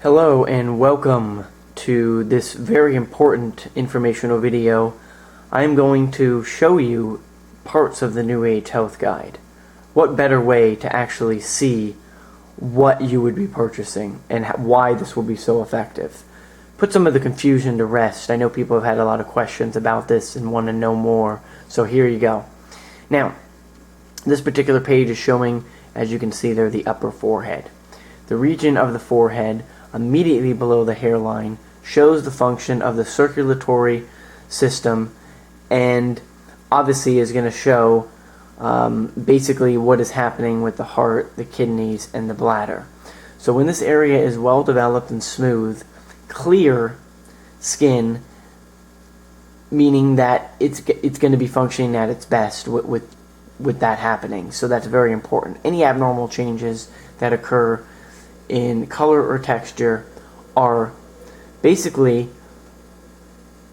Hello and welcome to this very important informational video. I am going to show you parts of the New Age Health Guide. What better way to actually see what you would be purchasing and why this will be so effective. Put some of the confusion to rest. I know people have had a lot of questions about this and want to know more, so here you go. Now, this particular page is showing, as you can see there, the upper forehead. The region of the forehead immediately below the hairline shows the function of the circulatory system and obviously is going to show basically what is happening with the heart, the kidneys, and the bladder. So when this area is well developed and smooth, clear skin, meaning that it's going to be functioning at its best with that happening. So that's very important. Any abnormal changes that occur in color or texture are basically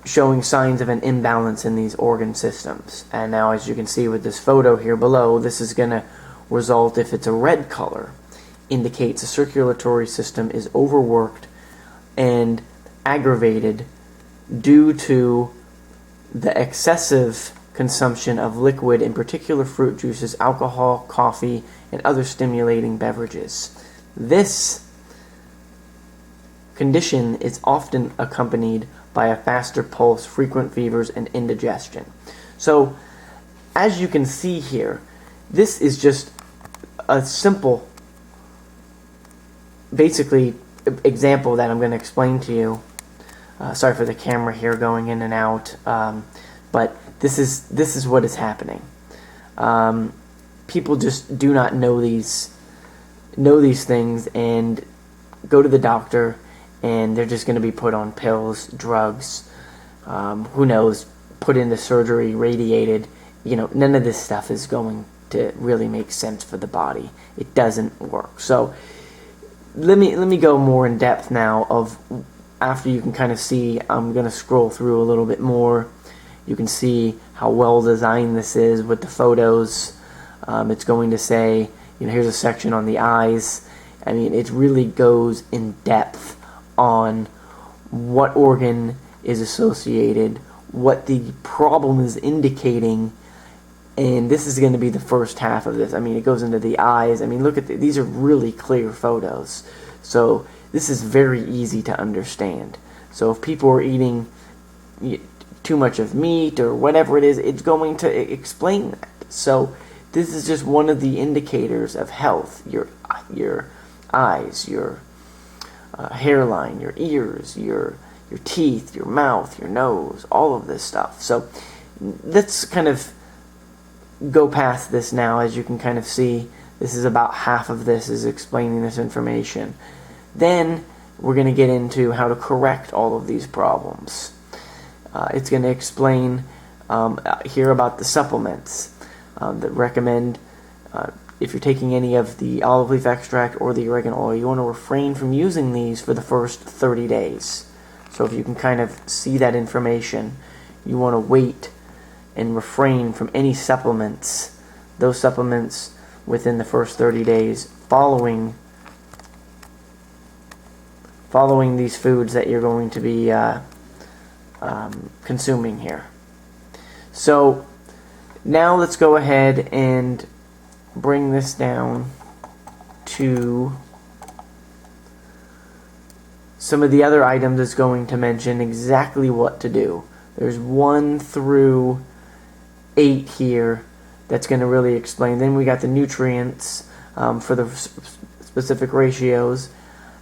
showing signs of an imbalance in these organ systems. And now, as you can see with this photo here below, this is going to result, if it's a red color, indicates the circulatory system is overworked and aggravated due to the excessive consumption of liquid, in particular fruit juices, alcohol, coffee, and other stimulating beverages. This condition is often accompanied by a faster pulse, frequent fevers, and indigestion. So, as you can see here, this is just a simple, basically, example that I'm going to explain to you. Sorry for the camera here going in and out, but this is what is happening. People just do not know these things and go to the doctor, and they're just going to be put on pills, drugs, who knows, put into surgery, radiated. None of this stuff is going to really make sense for the body. It doesn't work. So let me go more in depth now of, after you can kind of see, I'm going to scroll through a little bit more. You can see how well designed this is with the photos. It's going to say, here's a section on the eyes. I mean, it really goes in depth on what organ is associated, what the problem is indicating, and this is going to be the first half of this. I mean, it goes into the eyes. I mean, look at these are really clear photos. So this is very easy to understand. So if people are eating too much of meat or whatever it is, it's going to explain that. So this is just one of the indicators of health. Your eyes, your hairline, your ears, your teeth, your mouth, your nose, all of this stuff. So let's kind of go past this now. As you can kind of see, this is about half of this is explaining this information. Then we're going to get into how to correct all of these problems. It's going to explain here about the supplements that recommend, if you're taking any of the olive leaf extract or the oregano oil, you want to refrain from using these for the first 30 days. So if you can kind of see that information, you want to wait and refrain from any supplements, those supplements within the first 30 days following these foods that you're going to be consuming here. So now let's go ahead and bring this down to some of the other items it's going to mention exactly what to do. There's 1 through 8 here that's going to really explain. Then we got the nutrients for the specific ratios,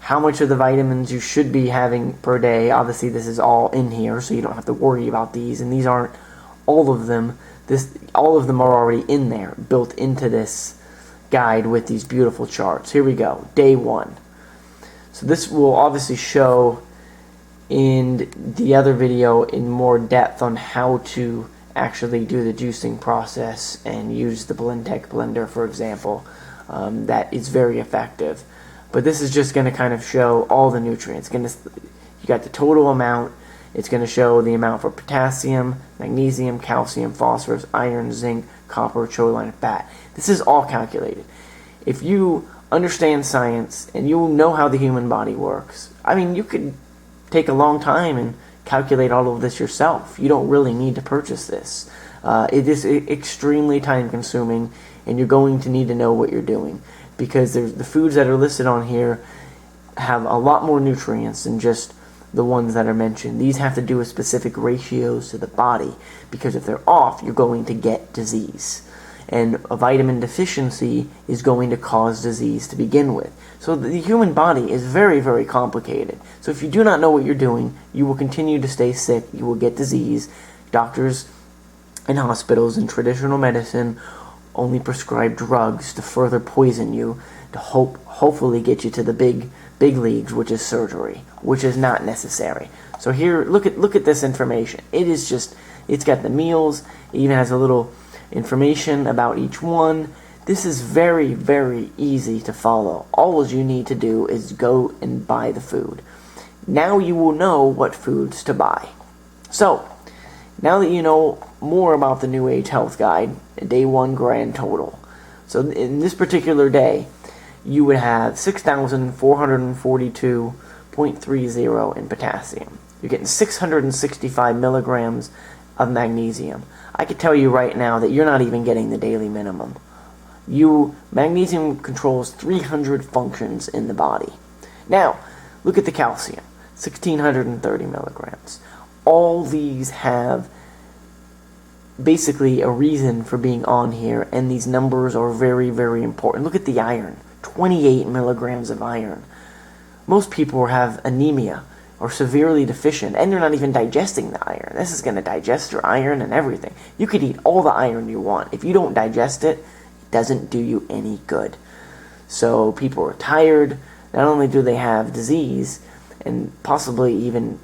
how much of the vitamins you should be having per day. Obviously this is all in here, so you don't have to worry about these, and these aren't all of them. All of them are already in there, built into this guide with these beautiful charts. Here we go, day 1. So this will obviously show in the other video in more depth on how to actually do the juicing process and use the Blendtec blender, for example. That is very effective. But this is just going to kind of show all the nutrients. You got the total amount. It's going to show the amount for potassium, magnesium, calcium, phosphorus, iron, zinc, copper, choline, and fat. This is all calculated. If you understand science and you know how the human body works, I mean, you could take a long time and calculate all of this yourself. You don't really need to purchase this. It is extremely time consuming, and you're going to need to know what you're doing, because the foods that are listed on here have a lot more nutrients than just the ones that are mentioned. These have to do with specific ratios to the body, because if they're off, you're going to get disease. And a vitamin deficiency is going to cause disease to begin with. So the human body is very, very complicated. So if you do not know what you're doing, you will continue to stay sick, you will get disease. Doctors and hospitals and traditional medicine only prescribe drugs to further poison you, to hopefully get you to the big leagues, which is surgery, which is not necessary. So here, look at this information. It's got the meals, it even has a little information about each one. This is very, very easy to follow. All you need to do is go and buy the food. Now you will know what foods to buy. So, now that you know more about the New Age Health Guide, day 1 grand total. So in this particular day, you would have 6,442.30 in potassium. You're getting 665 milligrams of magnesium. I could tell you right now that you're not even getting the daily minimum. Magnesium controls 300 functions in the body. Now, look at the calcium, 1,630 milligrams. All these have basically a reason for being on here, and these numbers are very, very important. Look at the iron, 28 milligrams of iron. Most people have anemia or severely deficient, and they're not even digesting the iron. This is going to digest your iron and everything. You could eat all the iron you want. If you don't digest it, it doesn't do you any good. So people are tired. Not only do they have disease and possibly even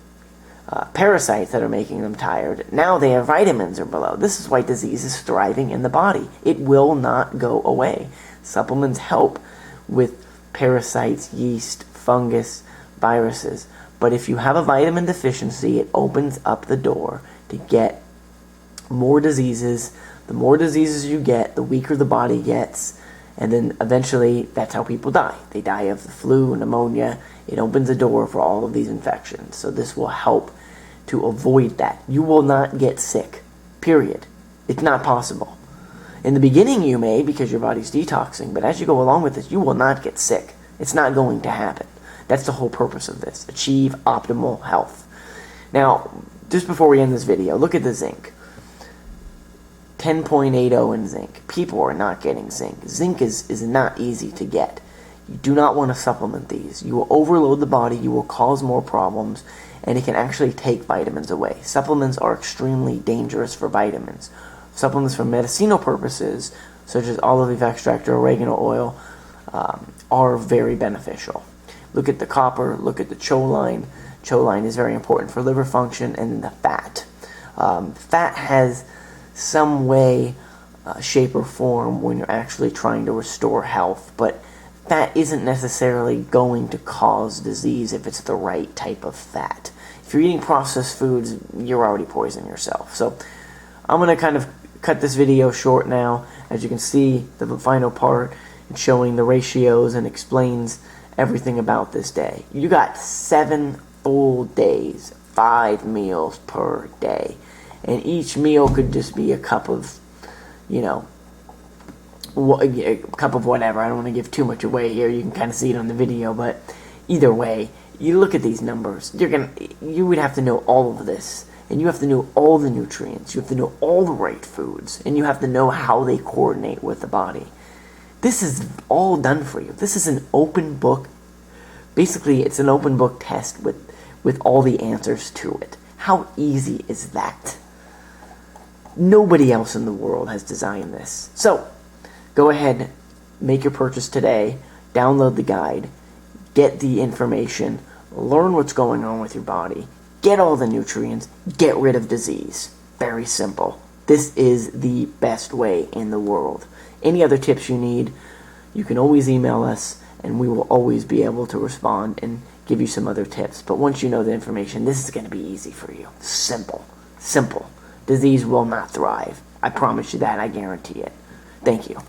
parasites that are making them tired, now they have vitamins are below. This is why disease is thriving in the body. It will not go away. Supplements help with parasites, yeast, fungus, viruses. But if you have a vitamin deficiency, it opens up the door to get more diseases. The more diseases you get, the weaker the body gets. And then eventually, that's how people die. They die of the flu, pneumonia. It opens the door for all of these infections. So this will help to avoid that. You will not get sick, period. It's not possible. In the beginning you may, because your body's detoxing, but as you go along with this, you will not get sick. It's not going to happen. That's the whole purpose of this. Achieve optimal health. Now, just before we end this video, look at the zinc. 10.80 in zinc. People are not getting zinc. Zinc is not easy to get. You do not want to supplement these. You will overload the body, you will cause more problems, and it can actually take vitamins away. Supplements are extremely dangerous for vitamins. Supplements for medicinal purposes, such as olive leaf extract or oregano oil, are very beneficial. Look at the copper, look at the choline. Choline is very important for liver function, and the fat. Fat has some way, shape, or form when you're actually trying to restore health, but fat isn't necessarily going to cause disease if it's the right type of fat. If you're eating processed foods, you're already poisoning yourself. So I'm going to kind of cut this video short now. As you can see, the final part, it's showing the ratios and explains everything about this day. You got 7 full days, 5 meals per day. And each meal could just be a cup of, a cup of whatever. I don't want to give too much away here. You can kind of see it on the video, but either way, you look at these numbers. You would have to know all of this, and you have to know all the nutrients. You have to know all the right foods, and you have to know how they coordinate with the body. This is all done for you. This is an open book. Basically, it's an open book test with all the answers to it. How easy is that? Nobody else in the world has designed this. So, go ahead, make your purchase today, download the guide, get the information, learn what's going on with your body, get all the nutrients, get rid of disease. Very simple. This is the best way in the world. Any other tips you need, you can always email us, and we will always be able to respond and give you some other tips. But once you know the information, this is going to be easy for you. Simple. Simple. Disease will not thrive. I promise you that. I guarantee it. Thank you.